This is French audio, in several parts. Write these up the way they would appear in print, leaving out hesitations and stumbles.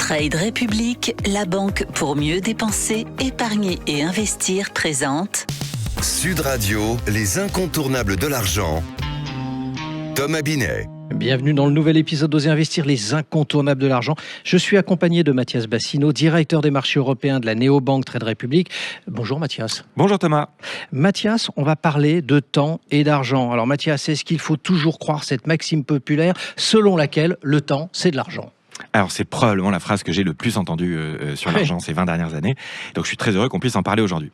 Trade République, la banque pour mieux dépenser, épargner et investir présente Sud Radio, les incontournables de l'argent. Thomas Binet. Bienvenue dans le nouvel épisode d'Oser Investir, les incontournables de l'argent. Je suis accompagné de Mathias Bassino, directeur des marchés européens de la néobanque Trade Republic. Bonjour Mathias. Bonjour Thomas. Mathias, on va parler de temps et d'argent. Alors Mathias, est-ce qu'il faut toujours croire cette maxime populaire selon laquelle le temps, c'est de l'argent ? Alors c'est probablement la phrase que j'ai le plus entendue sur l'argent ces 20 dernières années. Donc je suis très heureux qu'on puisse en parler aujourd'hui.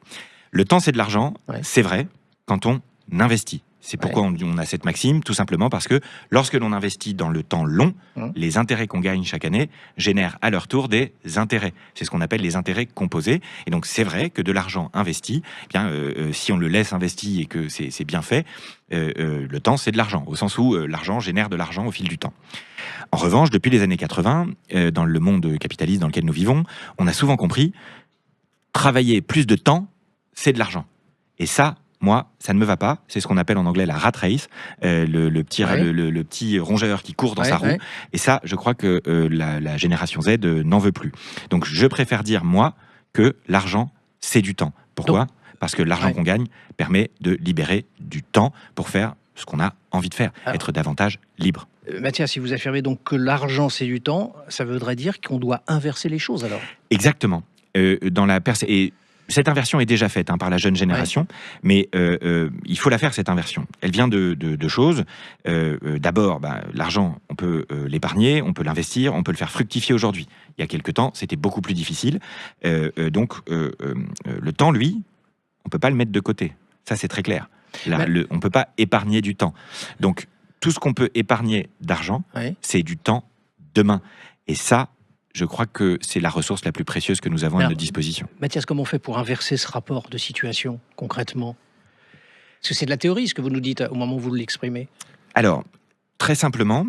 Le temps, c'est de l'argent, c'est vrai, quand on investit. C'est pourquoi on a cette maxime, tout simplement parce que lorsque l'on investit dans le temps long, les intérêts qu'on gagne chaque année génèrent à leur tour des intérêts. C'est ce qu'on appelle les intérêts composés. Et donc c'est vrai que de l'argent investi, si on le laisse investi et que c'est bien fait, le temps c'est de l'argent, au sens où l'argent génère de l'argent au fil du temps. En revanche, depuis les années 80, dans le monde capitaliste dans lequel nous vivons, on a souvent compris, travailler plus de temps, c'est de l'argent. Et ça, moi, ça ne me va pas. C'est ce qu'on appelle en anglais la rat race, le petit rongeur qui court dans sa roue. Et ça, je crois que la génération Z n'en veut plus. Donc, je préfère dire, moi, que l'argent, c'est du temps. Pourquoi ? Parce que l'argent qu'on gagne permet de libérer du temps pour faire ce qu'on a envie de faire, être davantage libre. Mathias, si vous affirmez donc que l'argent, c'est du temps, ça voudrait dire qu'on doit inverser les choses alors ? Exactement. Et cette inversion est déjà faite par la jeune génération, mais il faut la faire, cette inversion. Elle vient de choses. D'abord, l'argent, on peut l'épargner, on peut l'investir, on peut le faire fructifier aujourd'hui. Il y a quelque temps, c'était beaucoup plus difficile. Donc, le temps, lui, on ne peut pas le mettre de côté. Ça, c'est très clair. On ne peut pas épargner du temps. Donc, tout ce qu'on peut épargner d'argent, c'est du temps demain. Et ça, je crois que c'est la ressource la plus précieuse que nous avons à notre disposition. Mathias, comment on fait pour inverser ce rapport de situation, concrètement ? Parce que c'est de la théorie, ce que vous nous dites au moment où vous l'exprimez. Alors, très simplement,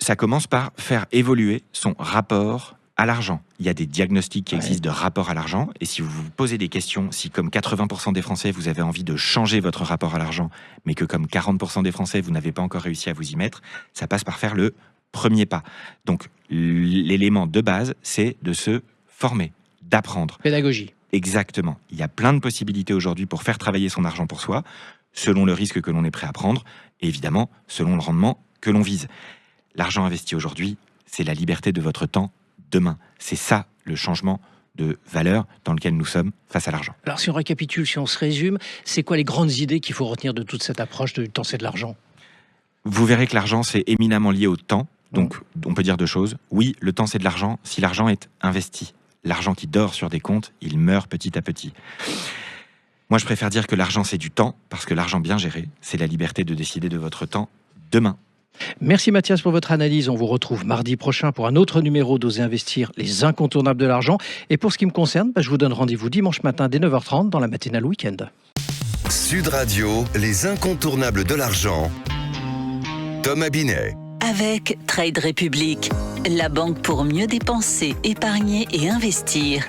ça commence par faire évoluer son rapport à l'argent. Il y a des diagnostics qui existent de rapport à l'argent, et si vous vous posez des questions, si comme 80% des Français, vous avez envie de changer votre rapport à l'argent, mais que comme 40% des Français, vous n'avez pas encore réussi à vous y mettre, ça passe par faire le premier pas. Donc, l'élément de base, c'est de se former, d'apprendre. Pédagogie. Exactement. Il y a plein de possibilités aujourd'hui pour faire travailler son argent pour soi, selon le risque que l'on est prêt à prendre, et évidemment, selon le rendement que l'on vise. L'argent investi aujourd'hui, c'est la liberté de votre temps demain. C'est ça, le changement de valeur dans lequel nous sommes face à l'argent. Alors, si on récapitule, si on se résume, c'est quoi les grandes idées qu'il faut retenir de toute cette approche de temps, c'est de l'argent ? Vous verrez que l'argent, c'est éminemment lié au temps. Donc, on peut dire deux choses. Oui, le temps, c'est de l'argent si l'argent est investi. L'argent qui dort sur des comptes, il meurt petit à petit. Moi, je préfère dire que l'argent, c'est du temps, parce que l'argent bien géré, c'est la liberté de décider de votre temps demain. Merci Mathias pour votre analyse. On vous retrouve mardi prochain pour un autre numéro d'Oser Investir, les incontournables de l'argent. Et pour ce qui me concerne, je vous donne rendez-vous dimanche matin dès 9h30 dans la matinale week-end. Sud Radio, les incontournables de l'argent. Thomas Binet. avec Trade Republic, la banque pour mieux dépenser, épargner et investir.